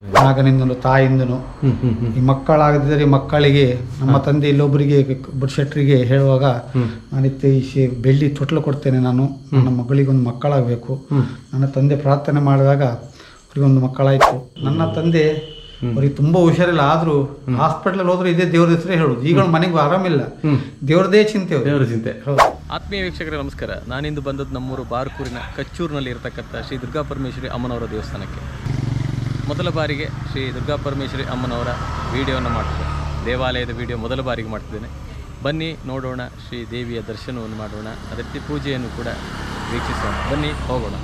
ನಾಗನಿಂದನು ತಾಯಿಂದನು ಈ ಮಕ್ಕಳಾಗದಿದ್ದರೆ ಮಕ್ಕಳಿಗೆ ನಮ್ಮ ತಂದೆ ಇಲ್ಲೊಬ್ಬರಿಗೆ ಶೆಟ್ಟರಿಗೆ ಹೇಳುವಾಗ ನಾನಿತ್ತೆ ಈ ಬೆಳ್ಳಿ ತೊಟ್ಲು ಕೊಡ್ತೇನೆ, ನಾನು ನನ್ನ ಮಗಳಿಗೊಂದು ಮಕ್ಕಳಾಗಬೇಕು. ನನ್ನ ತಂದೆ ಪ್ರಾರ್ಥನೆ ಮಾಡಿದಾಗ ಅವರಿಗೊಂದು ಮಕ್ಕಳಾಯಿತು. ನನ್ನ ತಂದೆ ಅವ್ರಿಗೆ ತುಂಬ ಹುಷಾರಿಲ್ಲ, ಆದರೂ ಹಾಸ್ಪಿಟ್ಲಲ್ಲಿ ಹೋದ್ರೆ ಇದೇ ದೇವ್ರ ಹೆಸರೇ ಹೇಳೋದು. ಈಗ ಮನೆಗೂ ಆರಾಮಿಲ್ಲ, ದೇವ್ರದೇ ಚಿಂತೆ, ದೇವ್ರ ಚಿಂತೆ. ಆತ್ಮೀಯ ವೀಕ್ಷಕರೇ ನಮಸ್ಕಾರ. ನಾನಿಂದು ಬಂದದ್ದು ನಮ್ಮೂರು ಬಾರ್ಕೂರಿನ ಕಚ್ಚೂರಿನಲ್ಲಿ ಇರತಕ್ಕಂಥ ಶ್ರೀ ದುರ್ಗಾಪರಮೇಶ್ವರಿ ಅಮ್ಮನವರ ದೇವಸ್ಥಾನಕ್ಕೆ. ಮೊದಲ ಬಾರಿಗೆ ಶ್ರೀ ದುರ್ಗಾಪರಮೇಶ್ವರಿ ಅಮ್ಮನವರ ವಿಡಿಯೋವನ್ನು ಮಾಡ್ತಿದ್ದೆ, ದೇವಾಲಯದ ವಿಡಿಯೋ ಮೊದಲ ಬಾರಿಗೆ ಮಾಡ್ತಿದ್ದೇನೆ. ಬನ್ನಿ ನೋಡೋಣ, ಶ್ರೀ ದೇವಿಯ ದರ್ಶನವನ್ನು ಮಾಡೋಣ, ಅದಕ್ಕೆ ಪೂಜೆಯನ್ನು ಕೂಡ ವೀಕ್ಷಿಸೋಣ. ಬನ್ನಿ ಹೋಗೋಣ.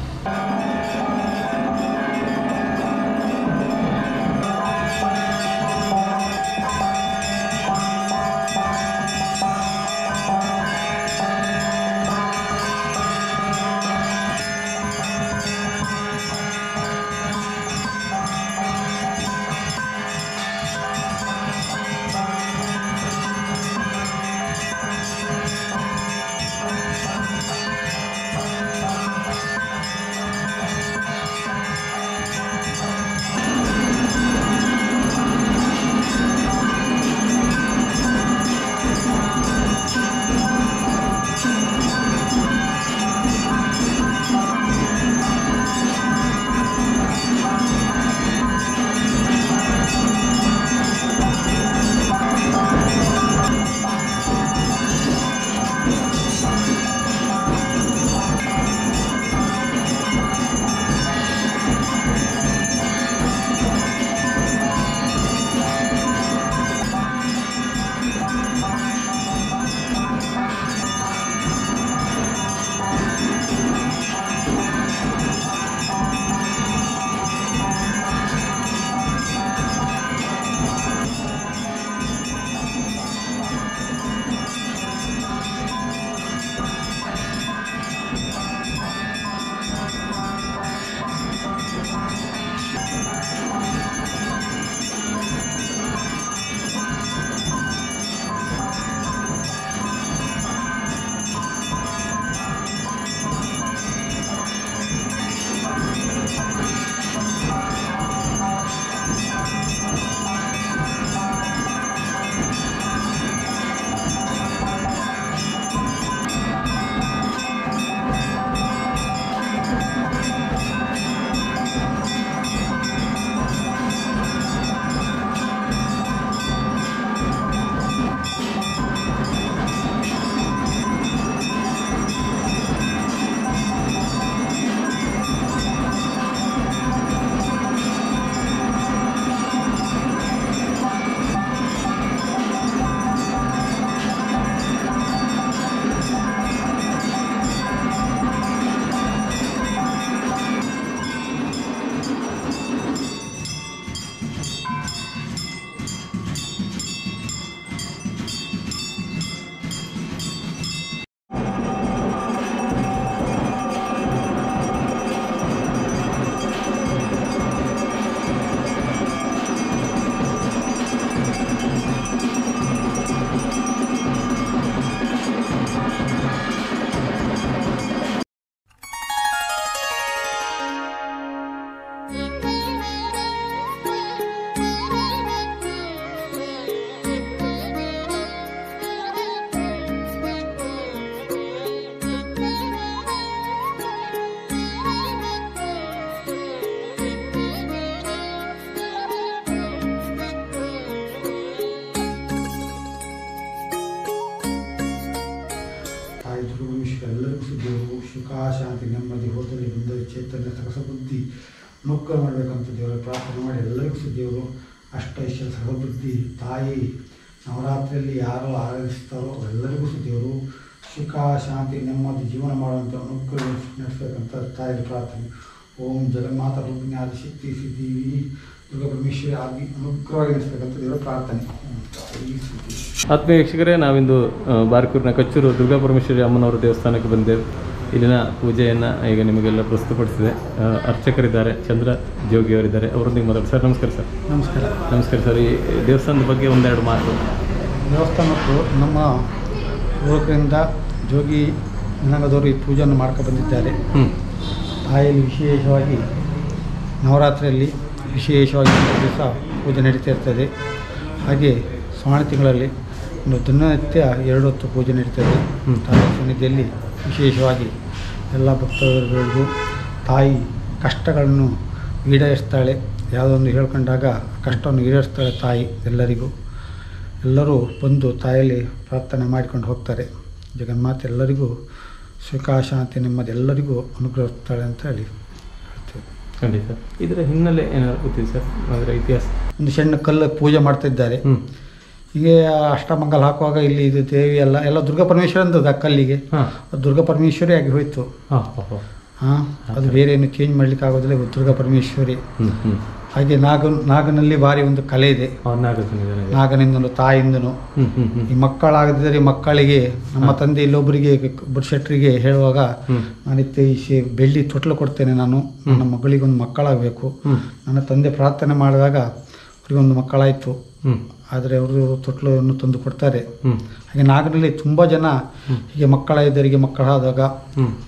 ಎಲ್ಲರಿಗೂ ಸುದೇವರು ಸುಖ ಶಾಂತಿ ನೆಮ್ಮದಿ ಹೋದಲ್ಲಿ ಬಂದ ಚೈತನ್ಯ ಸಹಸಬುದ್ಧಿ ನುಗ್ಗ ಮಾಡಬೇಕಂತ ದೇವರ ಪ್ರಾರ್ಥನೆ ಮಾಡಿ ಎಲ್ಲರಿಗೂ ಸುದೇವರು ಅಷ್ಟೈಶ್ವರ್ಯ ಸಹಬುದ್ಧಿ ತಾಯಿ ನವರಾತ್ರಿಯಲ್ಲಿ ಯಾರು ಆರಾಧಿಸ್ತಾರೋ ಎಲ್ಲರಿಗೂ ಸುದೇವರು ಸುಖ ಶಾಂತಿ ನೆಮ್ಮದಿ ಜೀವನ ಮಾಡುವಂಥ ನುಗ್ಗ ನಡೆಸಬೇಕಂತ ತಾಯಿಯ ಪ್ರಾರ್ಥನೆ. ಓಂ ಜಗನ್ಮಾತ ರೂಪಿಣಿ ಆದಿಶಕ್ತಿ ಸಿದ್ಧಿವಿ ದುರ್ಗಾಪರಮೇಶ್ವರಿ ಆಗಿ ಅನುಗ್ರಹವಾಗಿ ನಡೆಸಬೇಕಂತ ದೇವರ ಪ್ರಾರ್ಥನೆ. ಆತ್ಮೀಯ ವೀಕ್ಷಕರೇ, ನಾವಿಂದು ಬಾರ್ಕೂರಿನ ಕಚ್ಚೂರು ದುರ್ಗಾಪರಮೇಶ್ವರಿ ಅಮ್ಮನವರ ದೇವಸ್ಥಾನಕ್ಕೆ ಬಂದೆವು. ಇಲ್ಲಿನ ಪೂಜೆಯನ್ನು ಈಗ ನಿಮಗೆಲ್ಲ ಪ್ರಸ್ತುತಪಡಿಸಿದೆ. ಅರ್ಚಕರಿದ್ದಾರೆ, ಚಂದ್ರ ಜೋಗಿಯವರಿದ್ದಾರೆ, ಅವರೊಂದಿಗೆ ಮಾತಾಡಿ. ಸರ್ ನಮಸ್ಕಾರ. ಸರ್ ನಮಸ್ಕಾರ. ನಮಸ್ಕಾರ ಸರ್. ಈ ದೇವಸ್ಥಾನದ ಬಗ್ಗೆ ಒಂದೆರಡು ಮಾತು. ದೇವಸ್ಥಾನಕ್ಕೂ ನಮ್ಮ ಯುವಕರಿಂದ ಜೋಗಿ ಜನಾಂಗದವರು ಈ ಪೂಜೆಯನ್ನು ಮಾಡ್ಕೊಂಡು ಬಂದಿದ್ದಾರೆ. ತಾಯಿಯಲ್ಲಿ ವಿಶೇಷವಾಗಿ ನವರಾತ್ರಿಯಲ್ಲಿ ವಿಶೇಷವಾಗಿ ಒಂದು ದಿವಸ ಪೂಜೆ ನಡೀತಾ ಇರ್ತದೆ. ಹಾಗೆ ಶ್ರಾವಣ ತಿಂಗಳಲ್ಲಿ ಒಂದು ದಿನನಿತ್ಯ 2 ಹೊತ್ತು ಪೂಜೆ ನಡೀತದೆ. ತಾಯಿ ಸನ್ನಿಧಿಯಲ್ಲಿ ವಿಶೇಷವಾಗಿ ಎಲ್ಲ ಭಕ್ತರಿಗೂ ತಾಯಿ ಕಷ್ಟಗಳನ್ನು ಈಡೇರಿಸ್ತಾಳೆ. ಯಾವುದೊಂದು ಹೇಳ್ಕೊಂಡಾಗ ಕಷ್ಟವನ್ನು ಈಡೇರಿಸ್ತಾಳೆ ತಾಯಿ ಎಲ್ಲರಿಗೂ. ಎಲ್ಲರೂ ಬಂದು ತಾಯಲ್ಲಿ ಪ್ರಾರ್ಥನೆ ಮಾಡಿಕೊಂಡು ಹೋಗ್ತಾರೆ. ಜಗನ್ಮಾತೆ ಎಲ್ಲರಿಗೂ ಸುಖ ಶಾಂತಿ ನೆಮ್ಮದಿ ಎಲ್ಲರಿಗೂ ಅನುಗ್ರಹಿಸ್ತಾಳೆ ಅಂತ ಹೇಳಿ ಹೇಳ್ತೇವೆ. ಖಂಡಿತ. ಇದರ ಹಿನ್ನೆಲೆ ಏನಾದ್ರು ಗೊತ್ತಿದೆ ಸರ್? ಅಂದರೆ ಇತಿಹಾಸ ಒಂದು ಸಣ್ಣ ಕಲ್ಲು ಪೂಜೆ ಮಾಡ್ತಾ ಇದ್ದಾರೆ. ಹೀಗೆ ಅಷ್ಟಮಂಗಲ ಹಾಕುವಾಗ ಇಲ್ಲಿ ಇದು ದೇವಿ ಎಲ್ಲ ದುರ್ಗಾ ಪರಮೇಶ್ವರಿ ಅಂದದ ಕಲ್ಲಿಗೆ ದುರ್ಗಾ ಪರಮೇಶ್ವರಿ ಆಗಿ ಹೋಯ್ತು. ಅದು ಬೇರೆ ಏನು ಚೇಂಜ್ ಮಾಡ್ಲಿಕ್ಕೆ ಆಗೋದಿಲ್ಲ, ದುರ್ಗಾ ಪರಮೇಶ್ವರಿ. ಹಾಗೆ ನಾಗನಲ್ಲಿ ಭಾರಿ ಒಂದು ಕಲೆ ಇದೆ. ನಾಗನಿಂದನು ತಾಯಿಂದನು ಈ ಮಕ್ಕಳಾಗದಿದ್ದರೆ ಮಕ್ಕಳಿಗೆ ನಮ್ಮ ತಂದೆ ಇಲ್ಲೊಬ್ಬರಿಗೆ ಶೆಟ್ಟರಿಗೆ ಹೇಳುವಾಗ ನಾನಿತ್ತೆ ಈ ಬೆಳ್ಳಿ ತೊಟ್ಲು ಕೊಡ್ತೇನೆ, ನಾನು ನನ್ನ ಮಗಳಿಗೊಂದು ಮಕ್ಕಳಾಗಬೇಕು. ನನ್ನ ತಂದೆ ಪ್ರಾರ್ಥನೆ ಮಾಡಿದಾಗ ಅವರಿಗೊಂದು ಮಕ್ಕಳಾಯಿತು. ಆದರೆ ಅವರು ತೊಟ್ಲನ್ನು ತಂದು ಕೊಡ್ತಾರೆ. ಹಾಗೆ ನಾಗನಲ್ಲಿ ತುಂಬ ಜನ ಹೀಗೆ ಮಕ್ಕಳಿದ್ದರಿಗೆ ಮಕ್ಕಳಾದಾಗ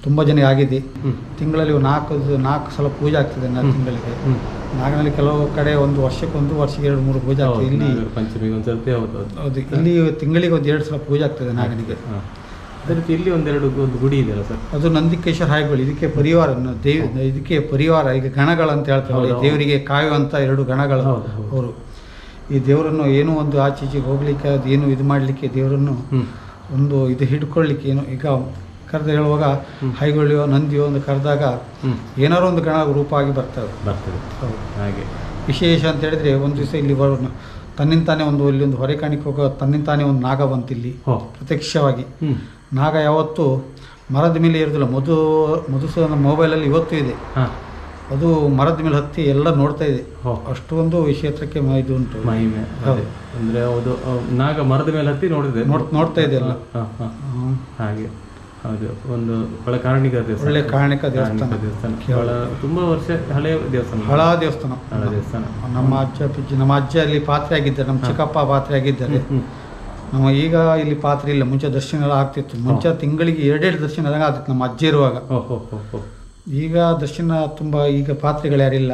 ತುಂಬ ಜನ ಆಗಿದೆ. ತಿಂಗಳಲ್ಲಿ 4 ಸಲ ಪೂಜೆ ಆಗ್ತದೆ ತಿಂಗಳಿಗೆ. ನಾಗನಲ್ಲಿ ಕೆಲವು ಕಡೆ ಒಂದು ವರ್ಷಕ್ಕೆ 2-3 ಪೂಜೆ ಆಗ್ತದೆ. ಇಲ್ಲಿ ಹೌದು, ಇಲ್ಲಿ ತಿಂಗಳಿಗೆ 1-2 ಸಲ ಪೂಜೆ ಆಗ್ತದೆ ನಾಗನಿಗೆ. ಇಲ್ಲಿ ಒಂದೆರಡು ಗುಡಿ ಇದೆಯಲ್ಲ ಸರ್, ಅದು ನಂದಿಕೇಶ್ವರ ಹಾಯಿಗಳು. ಇದಕ್ಕೆ ಪರಿವಾರ ಇದಕ್ಕೆ ಪರಿವಾರ, ಈಗ ಗಣಗಳಂತ ಹೇಳ್ತಾರೆ. ದೇವರಿಗೆ ಕಾಯುವಂಥ 2 ಗಣಗಳು ಅವರು. ಈ ದೇವರನ್ನು ಏನೋ ಒಂದು ಆಚೀಚೆಗೆ ಹೋಗ್ಲಿಕ್ಕೆ ಅದು ಏನು ಇದು ಮಾಡಲಿಕ್ಕೆ ದೇವರನ್ನು ಒಂದು ಇದು ಹಿಡ್ಕೊಳ್ಳಿಕ್ಕೆ ಏನು ಈಗ ಕರೆದು ಹೇಳುವಾಗ ಹೈಗೊಳ್ಳಿಯೋ ನಂದಿಯೋ ಒಂದು ಕರೆದಾಗ ಏನಾರೋ ಒಂದು ಗಣ ರೂಪ ಆಗಿ ಬರ್ತದೆ. ಹೌದು. ಹಾಗೆ ವಿಶೇಷ ಅಂತ ಹೇಳಿದ್ರೆ ಒಂದು ದಿವಸ ಇಲ್ಲಿ ತನ್ನಿಂತಾನೆ ಇಲ್ಲಿ ಒಂದು ಹೊರೆ ಕಾಣಿಕೆ ಹೋಗೋ ತನ್ನಿಂತಾನೆ ಒಂದು ನಾಗ ಬಂತು ಇಲ್ಲಿ ಪ್ರತ್ಯಕ್ಷವಾಗಿ. ನಾಗ ಯಾವತ್ತೂ ಮರದ ಮೇಲೆ ಇರೋದಿಲ್ಲ. ಮಧುಸೂದನ ಮೊಬೈಲಲ್ಲಿ ಇವತ್ತು ಇದೆ. ಅದು ಮರದ ಮೇಲೆ ಹತ್ತಿ ಎಲ್ಲ ನೋಡ್ತಾ ಇದೆ. ಅಷ್ಟೊಂದು ಕ್ಷೇತ್ರಕ್ಕೆ ಇದು ಉಂಟು. ಅಂದ್ರೆ ಅದು ನಾಗ ಮರದ ಮೇಲೆ ಹತ್ತಿ ನೋಡ್ತಾ ಇದೆ ಎಲ್ಲ. ಹಾಗೆ ಹೌದು, ಒಂದು ಒಳ್ಳೆ ಕಾರಣಿಕ ದೇವಸ್ಥಾನ. ತುಂಬಾ ವರ್ಷ ಹಳೆಯ ದೇವಸ್ಥಾನ. ನಮ್ಮ ಅಜ್ಜ ಅಲ್ಲಿ ಪಾತ್ರೆ ಆಗಿದ್ದಾರೆ. ನಮ್ಮ ಚಿಕ್ಕಪ್ಪ ಪಾತ್ರೆ ಆಗಿದ್ದಾರೆ. ನಮ್ಮ ಈಗ ಇಲ್ಲಿ ಪಾತ್ರೆ ಇಲ್ಲ. ಮುಂಚೆ ದರ್ಶನ ಎಲ್ಲ ಆಗ್ತಿತ್ತು. ಮುಂಚೆ ತಿಂಗಳಿಗೆ 2 ದರ್ಶನ ಆಗ್ತಿತ್ತು ನಮ್ಮ ಅಜ್ಜ ಇರುವಾಗ. ಈಗ ದರ್ಶನ ತುಂಬ ಈಗ ಪಾತ್ರೆಗಳು ಯಾರಿಲ್ಲ.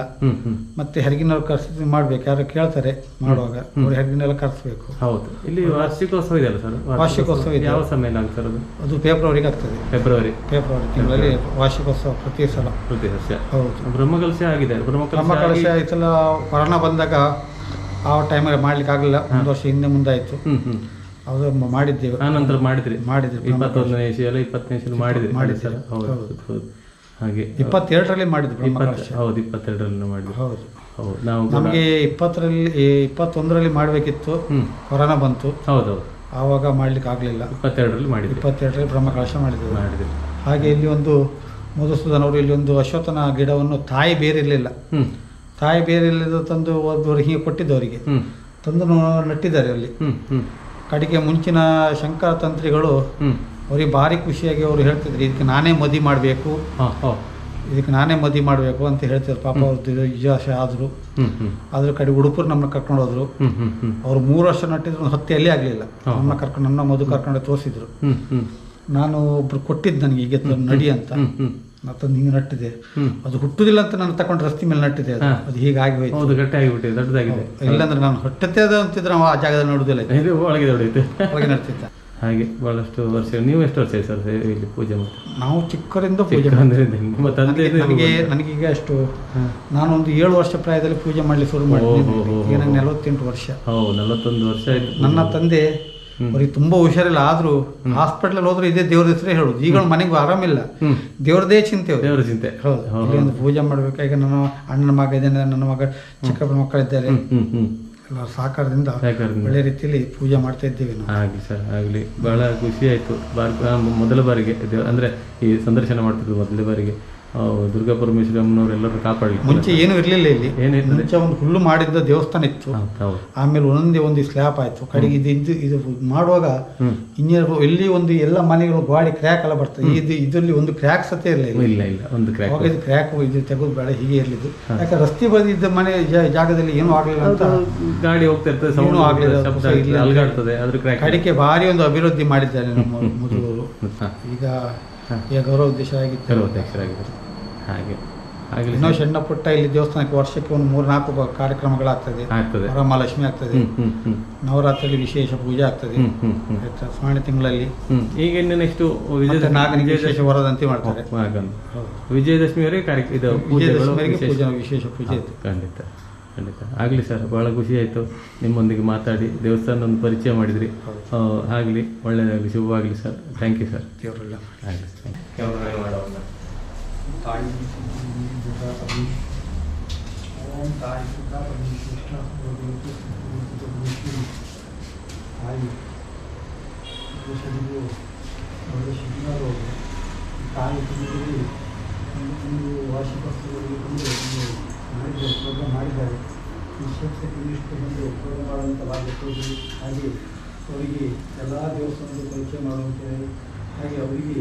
ಮತ್ತೆ ಹೆರಗಿನವ್ರು ಕರ್ಸಿ ಮಾಡ್ಬೇಕು. ಯಾರು ಕೇಳ್ತಾರೆ ಮಾಡುವಾಗ ಅವ್ರು ಹೆರಗಿನೆಲ್ಲ ಕರ್ಸ್ಬೇಕು. ಹೌದು. ಇಲ್ಲಿ ವಾರ್ಷಿಕೋತ್ಸವ ಇದೆ ಅಲ್ಲ ಸರ್? ವಾರ್ಷಿಕೋತ್ಸವ ಇದೆ. ಯಾವ ಸಮಯ ಆಗ್ತದೆ ಅದು ಫೆಬ್ರವರಿಗೆ ಆಗ್ತದೆ. ಫೆಬ್ರವರಿ ತಿಂಗಳಲ್ಲಿ ವಾರ್ಷಿಕೋತ್ಸವ ಪ್ರತಿ ವರ್ಷ. ಹೌದು. ಬ್ರಹ್ಮಕಲಶ ಆಗಿದೆ. ಬ್ರಹ್ಮಕಲಶ ಈ ಸಲ ಕೊರೋನಾ ಬಂದಾಗ ಆ ಟೈಮಲ್ಲಿ ಮಾಡ್ಲಿಕ್ಕೆ ಆಗಲಿಲ್ಲ. 1 ವರ್ಷ ಹಿಂದೆ ಮುಂದಾಯ್ತು. ಅದು ಮಾಡಿದ್ದೇವೆ. ಆ ನಂತರ ಮಾಡಿದ್ರಿ 21ನೇ ಇಸವಿಯಲ್ಲಿ 20ನೇ ಇಸವಿಯಲ್ಲಿ ಮಾಡಿದ್ರಿ. ಹೌದು. ಹಾಗೆ 22ರಲ್ಲಿ ಮಾಡಿದ್ವಿ. ಹೌದು, 22ರಲ್ಲಿ ಮಾಡಿದ್ವಿ. ಹೌದು. ಹೌದು. ನಾವು ನಮಗೆ 21ರಲ್ಲಿ ಮಾಡಬೇಕಿತ್ತು, ಕೊರೋನಾ ಬಂತು. ಹೌದೌದು. ಆವಾಗ ಮಾಡ್ಲಿಕ್ಕೆ ಆಗಲಿಲ್ಲ. 22ರಲ್ಲಿ ಮಾಡಿದ್ವಿ. 22ರಲ್ಲಿ ಬ್ರಹ್ಮಕಲಶ ಮಾಡಿದ್ವಿ. ಹಾಗೆ ಇಲ್ಲಿ ಒಂದು ಮಧುಸೂದನವರು ಇಲ್ಲಿ ಒಂದು ಅಶ್ವತ್ಥನ ಗಿಡವನ್ನು ತಾಯಿ ಬೇರೆ ಇರಲಿಲ್ಲ. ತಂದು ಹೀಗೆ ಕೊಟ್ಟಿದ್ದವರಿಗೆ ತಂದು ನಟ್ಟಿದ್ದಾರೆ ಅಲ್ಲಿ. ಕಡೆಗೆ ಮುಂಚಿನ ಶಂಕರ ತಂತ್ರಿಗಳು ಅವ್ರಿಗೆ ಭಾರಿ ಖುಷಿಯಾಗಿ ಅವರು ಹೇಳ್ತಿದ್ರು, ಇದಕ್ಕೆ ನಾನೇ ಮದಿ ಮಾಡಬೇಕು ಅಂತ ಹೇಳ್ತಿದ್ರು. ಪಾಪ ಅವ್ರದ್ದು ವಿಜಾಶ ಆದರೂ ಕಡೆ ಉಡುಪರು ನಮ್ಮನ್ನ ಕರ್ಕೊಂಡು ಹೋದ್ರು. ಅವ್ರು 3 ವರ್ಷ ನಟ್ಟಿದ್ರು, 10 ಎಲ್ಲಿ ಆಗಲಿಲ್ಲ. ನನ್ನ ಮಧು ಕರ್ಕೊಂಡು ತೋರಿಸಿದ್ರು. ನಾನು ಒಬ್ರು ಕೊಟ್ಟಿದ್ದು ನನಗೆ ಹೀಗೆ ನಡಿ ಅಂತ. ನಾನು ತಂದು ಹಿಂಗೆ ನಟ್ಟಿದೆ. ಅದು ಹುಟ್ಟುದಿಲ್ಲ ಅಂತ ನಾನು ತಗೊಂಡು ರಸ್ತೆ ಮೇಲೆ ನಟ್ಟಿದೆ. ಅದು ಹೀಗಾಗಿ ಹೋಯ್ತು. ಇಲ್ಲಾಂದ್ರೆ ನಾನು ಹೊಟ್ಟತೆ ಅದು ಅಂತಿದ್ರೆ ಆ ಜಾಗದಲ್ಲಿ ನೋಡುದಿಲ್ಲ, ಒಳಗೆ ನಡ್ತಿದ್ದ. ಹಾಗೆ ಬಹಳಷ್ಟು ವರ್ಷ. ನೀವು ಎಷ್ಟು ವರ್ಷ ಸರ್ ಇಲ್ಲಿ ಪೂಜೆ ಮಾಡಿ? ನಾವು ಚಿಕ್ಕವರಿಂದ ಪೂಜೆ ನನಗೀಗ ಅಷ್ಟು ನಾನೊಂದು 7 ವರ್ಷ ಪ್ರಾಯದಲ್ಲಿ ಪೂಜೆ ಮಾಡ್ಲಿಕ್ಕೆ ಶುರು ಮಾಡಿದ್ದೀನಿ. ಈಗ ನನಗೆ 48 ವರ್ಷ. 41 ವರ್ಷ ಆಯ್ತು. ನನ್ನ ತಂದೆ ಅವ್ರಿಗೆ ತುಂಬಾ ಹುಷಾರಿಲ್ಲ, ಆದ್ರೂ ಹಾಸ್ಪಿಟಲ್ ಹೋದ್ರೆ ಇದೇ ದೇವ್ರ ಹೆಸರೇ ಹೇಳುದು. ಈಗ ಮನೆಗೂ ಆರಾಮಿಲ್ಲ, ದೇವ್ರದೇ ಚಿಂತೆ. ಹೌದು. ಇಲ್ಲಿ ಒಂದು ಪೂಜೆ ಮಾಡ್ಬೇಕಾಗಿ ನನ್ನ ಅಣ್ಣನ ಮಗ ಇದ್ದೇನೆ, ನನ್ನ ಮಗ ಚಿಕ್ಕಪ್ಪನ ಮಕ್ಕಳಿದ್ದಾರೆ. ಎಲ್ಲ ಸಹಕಾರದಿಂದ ಒಳ್ಳೆ ರೀತಿಯಲ್ಲಿ ಪೂಜೆ ಮಾಡ್ತಾ ಇದ್ದೀವಿ ನಾವು. ಆಗಲಿ ಸರ್, ಆಗಲಿ. ಬಹಳ ಖುಷಿ ಆಯ್ತು. ಮೊದಲ ಬಾರಿಗೆ ಅಂದ್ರೆ ಈ ಸಂದರ್ಶನ ಮಾಡ್ತಿದ್ದು ಮೊದಲ ಬಾರಿಗೆ ದುರ್ಗಾ ಪರಮೇಶ್ವರಿ ಅಮ್ಮನವರೆಲ್ಲರೂ ಕಾಪಾಡಲಿ. ಮುಂಚೆ ಏನು ಇರಲಿಲ್ಲ ಇಲ್ಲಿ. ಮುಂಚೆ ಒಂದು ಹುಲ್ಲು ಮಾಡಿದ್ದ ದೇವಸ್ಥಾನ ಇತ್ತು. ಆಮೇಲೆ ಒಂದು ಸ್ಲ್ಯಾಪ್ ಆಯ್ತು. ಕಡೆಗೆ ಇದು ಮಾಡುವಾಗ ಇನ್ನೇನು ಎಲ್ಲಿ ಒಂದು ಎಲ್ಲ ಮನೆಗಳು ಗಾಡಿ ಕ್ರ್ಯಾಕ್ ಎಲ್ಲ ಬರ್ತದೆ. ಇದರಲ್ಲಿ ಒಂದು ಕ್ರ್ಯಾಕ್ ಸತೆ ಇರಲಿಲ್ಲ. ಇದು ಕ್ರ್ಯಾಕ್ ಇದು ತೆಗೆದು ಬೇಡ ಹೀಗೆ ಇರಲಿದ್ದು. ಯಾಕೆ ರಸ್ತೆ ಬದಿದ್ದ ಮನೆ ಜಾಗದಲ್ಲಿ ಏನೂ ಆಗಲಿಲ್ಲ ಅಂತ ಗಾಡಿ ಹೋಗ್ತಾ ಇರ್ತದೆ, ಏನೂ ಆಗಲಿಲ್ಲ. ಕಡೆಗೆ ಭಾರಿ ಒಂದು ಅಭಿವೃದ್ಧಿ ಮಾಡಿದ್ದಾರೆ ನಮ್ಮ ಮುದುಗರು. ಈಗ ಗೌರವಾಧ್ಯಕ್ಷರಾಗಿದ್ದಾರೆ. ಹಾಗೆ ಆಗಲಿ. ಇನ್ನೂ ಸಣ್ಣ ಪುಟ್ಟ ಇಲ್ಲಿ ದೇವಸ್ಥಾನಕ್ಕೆ ವರ್ಷಕ್ಕೆ ಒಂದು 3-4 ಕಾರ್ಯಕ್ರಮಗಳಾಗ್ತದೆ. ವರಮಹಾಲಕ್ಷ್ಮಿ ಆಗ್ತದೆ, ನವರಾತ್ರಿಯಲ್ಲಿ ವಿಶೇಷ ಪೂಜೆ ಆಗ್ತದೆ, ಆಯ್ತಾ, ಸ್ಮರಣ ತಿಂಗಳಲ್ಲಿ. ಈಗ ಇನ್ನು ನೆಕ್ಸ್ಟ್ ನಾಗನಿಗೆ ವಿಶೇಷ ವರದಂತೆ ಮಾಡ್ತಾರೆ. ವಿಜಯದಶಮಿವರೆಗೆ ವಿಶೇಷ ಪೂಜೆ ಇತ್ತು. ಖಂಡಿತ ಖಂಡಿತ ಆಗಲಿ ಸರ್. ಭಾಳ ಖುಷಿ ಆಯಿತು ನಿಮ್ಮೊಂದಿಗೆ ಮಾತಾಡಿ, ದೇವಸ್ಥಾನದೊಂದು ಪರಿಚಯ ಮಾಡಿದ್ರಿ. ಆಗಲಿ, ಒಳ್ಳೆಯದಾಗಲಿ, ಶುಭವಾಗಲಿ ಸರ್. Thank you sir. ದೇವರೆಲ್ಲ ಆಗಲಿ ಸರ್. ಕ್ಯಾಮ್ರಾ ಮಾಡೋಣ. ತಾಯಿ ಓಂ ತಾಯಿ ಸುಧಾ ಪರಮೇಶ್ವರ ತಾಯಿ ಶನಿಗೂ ಅವರ ಶಿವನರು ತಾಯಿ ಕುಟುಂಬದಲ್ಲಿ ಒಂದು ವಾರ್ಷಿಕ ವಸ್ತುಗಳಿಗೆ ಬಂದು ಮಾಡಿದ್ದಾರೆ, ಪ್ರೋಗ್ರಾಮ್ ಮಾಡಿದ್ದಾರೆ. ಈ ಕ್ಷೇತ್ರಕ್ಕೆ ಇನ್ನಿಷ್ಟು ಬಂದು ಪ್ರೋಗ್ರಾಮ್ ಮಾಡುವಂಥ ಭಾಗದಲ್ಲಿ ಹಾಗೆ ಅವರಿಗೆ ಎಲ್ಲ ದೇವಸ್ಥಾನದ ಪರಿಚಯ ಮಾಡುವಂತೆ, ಹಾಗೆ ಅವರಿಗೆ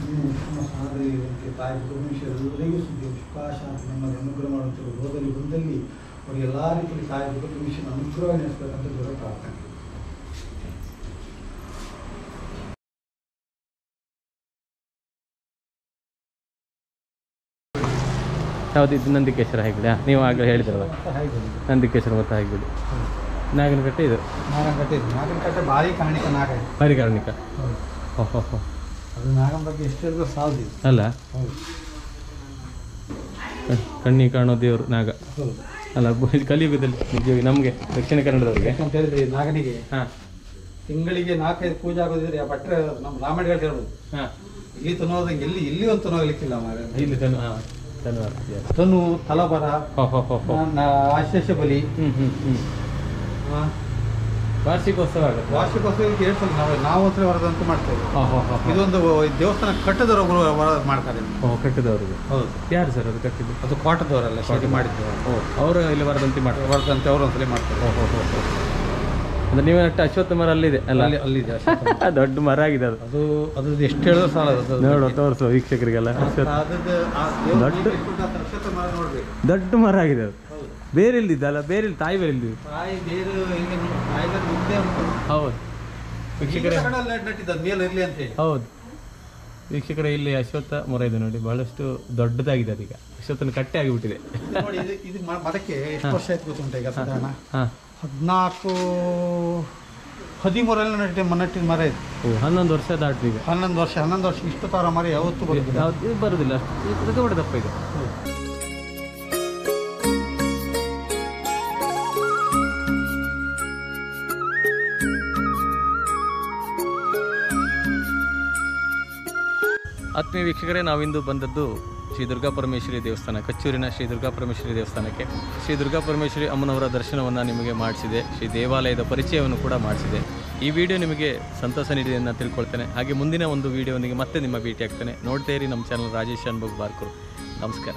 ಇನ್ನೂ ಉತ್ತಮ ಸಾಧನೆ ಇರುವಂತೆ ತಾಯಿ ಪರಮೇಶ್ವರ ಎಲ್ಲರಿಗೂ ಸುಖ ಶಾಂತಿ ನಮ್ಮನ್ನು ಅನುಗ್ರಹ ಮಾಡುವಂಥ ಹೋದಲ್ಲಿ ಬಂದಲ್ಲಿ ಅವರಿಗೆ ಎಲ್ಲ ರೀತಿಯಲ್ಲಿ ತಾಯಿ ಪರಮೇಶ್ವರ ಅನುಗ್ರಹ ನಡೆಸಬೇಕಂತ ದೊಡ್ಡ ಪ್ರಾರ್ಥನೆ. ಯಾವುದು ಇದು? ನಂದಿಕೇಶ್ವರ ಹೆಗ್ಗಡೆ. ನೀವು ಆಗಲೇ ಹೇಳಿದ್ರಲ್ಲ, ನಂದಿಕೇಶ್ವರ ಮತ್ತು ಹೆಗ್ಗಡೆ. ನಾಗನಕಟ್ಟೆ ಇದು. ನಾಗನಕಟ್ಟೆ ಭಾರಿ ಕಾರಣಿಕ ನಾಗ, ಭಾರಿ ಕಾರಣಿಕ. ಓಹೋ, ಅದು ನಾಗನ ಬಗ್ಗೆ ಎಷ್ಟು ಹೇಳಿದ್ರು ಸಾಲದು ಅಲ್ಲ. ಕಣ್ಣಿಗೆ ಕಾಣೋ ದೇವರು ನಾಗ ಅಲ್ಲ. ಕಲಿಯುಗದಲ್ಲಿ ನಿಜವಾಗಿ ನಮಗೆ ದಕ್ಷಿಣ ಕನ್ನಡದವ್ರಿಗೆ ಅಂತ ಹೇಳಿದ್ರೆ ನಾಗನಿಗೆ ತಿಂಗಳಿಗೆ 4-5 ಪೂಜೆ ಆಗೋದಿದ್ರೆ ಆ ಭಟ್ರೆ ನಮ್ಮ ರಾಮಡಿಗಳು ಹೇಳ್ಬೋದು. ಇಲ್ಲಿ ತನೋದಂಗೆ ಇಲ್ಲಿ ಒಂದು ತನೋಗ್ಲಿಕ್ಕಿಲ್ಲ. ಇಲ್ಲಿ ತನು ತಲಬರ ಆಶೇಷ ಬಲಿ ವಾರ್ಷಿಕೋತ್ಸವ ಆಗುತ್ತೆ. ವಾರ್ಷಿಕೋತ್ಸವಕ್ಕೆ 2 ಸಲ ನಾವು ಒಂದ್ಸಲ ವರದಂತ ಮಾಡ್ತೇವೆ. ಇದೊಂದು ದೇವಸ್ಥಾನ ಕಟ್ಟದವರು ವರ ಮಾಡ್ತಾರೆ. ಕಟ್ಟದವ್ರಿಗೆ. ಹೌದು. ಯಾರು ಸರ್ ಅದು ಕಟ್ಟಿದ್ದು? ಅದು ಕೋಟದವರಲ್ಲ, ಶೆಟ್ಟಿ ಮಾಡಿದ್ದವರು. ಅವರು ಇಲ್ಲಿ ವರದಂತಿ ಮಾಡ್ತಾರೆ. ವರದಂತೆ ಅವರು ಒಂದ್ಸಲ ಮಾಡ್ತಾರೆ. ಅಂದ್ರೆ ನೀವೇ ನಟ್ಟ ಅಶ್ವತ್ಥ ಮರ ಅಲ್ಲಿದೆ ಅಲ್ಲ? ಅಲ್ಲಿದೆ. ದೊಡ್ಡ ಮರ ಆಗಿದೆ ಅದು. ಅದ್ರದ್ದು ಎಷ್ಟು ಹೇಳಿದ್ರು ಸಾಲ. ನೋಡುವ ತೋರಿಸುವ ವೀಕ್ಷಕರಿಗೆಲ್ಲ. ದೊಡ್ಡ ಮರ ಆಗಿದೆ ಅದು. ಬೇರೆ ಇಲ್ದಿದ್ದಲ್ಲ, ಬೇರೆ ತಾಯಿ ಬೇರೆ ಇಲ್ದಿದ್ದು. ಹೌದು ವೀಕ್ಷಕರೇ, ಹೌದು ವೀಕ್ಷಕರೇ, ಇಲ್ಲಿ ಅಶ್ವತ್ಥ ಮರ ಇದೆ ನೋಡಿ, ಬಹಳಷ್ಟು ದೊಡ್ಡದಾಗಿದೆ ಅದೀಗ. ಅಶ್ವತ್ಥನ ಕಟ್ಟೆ ಆಗಿಬಿಟ್ಟಿದೆ. ಇದು ಮರಕ್ಕೆ ಎಷ್ಟು ವರ್ಷ ಆಯ್ತು ಗೊತ್ತುಂಟ ಈಗ? ಸಾಧಾರಣ 14-13 ನಟ್ಟಿನ ಮರ ಇದೆ. 11 ವರ್ಷ ದಾಟಿದೆ ಈಗ. 11 ವರ್ಷ ಇಷ್ಟು ತರ ಮರ ಯಾವತ್ತೂ ಬರುದಿಲ್ಲ. ಅಷ್ಟು ಬಡ ದಪ್ಪ ಇದೆ. ಆತ್ಮೀಯ ವೀಕ್ಷಕರೇ, ನಾವಿಂದು ಬಂದದ್ದು ಶ್ರೀ ದುರ್ಗಾ ಪರಮೇಶ್ವರಿ ದೇವಸ್ಥಾನ, ಕಚ್ಚೂರಿನ ಶ್ರೀ ದುರ್ಗಾ ಪರಮೇಶ್ವರಿ ದೇವಸ್ಥಾನಕ್ಕೆ. ಶ್ರೀ ದುರ್ಗಾ ಪರಮೇಶ್ವರಿ ಅಮ್ಮನವರ ದರ್ಶನವನ್ನು ನಿಮಗೆ ಮಾಡಿಸಿದೆ, ಶ್ರೀ ದೇವಾಲಯದ ಪರಿಚಯವನ್ನು ಕೂಡ ಮಾಡಿಸಿದೆ. ಈ ವಿಡಿಯೋ ನಿಮಗೆ ಸಂತೋಷ ನೀಡಿದೆ ಅಂತ ತಿಳ್ಕೊಳ್ತೇನೆ. ಹಾಗೆ ಮುಂದಿನ ಒಂದು ವಿಡಿಯೋನಿಗೆ ಮತ್ತೆ ನಿಮ್ಮ ಭೇಟಿ ಆಗ್ತೇನೆ. ನೋಡ್ತಾ ಇರಿ ನಮ್ಮ ಚಾನಲ್ ರಾಜೇಶ್ ಅನ್ಭವ್ ಬಾರ್ಕೂರು. ನಮಸ್ಕಾರ.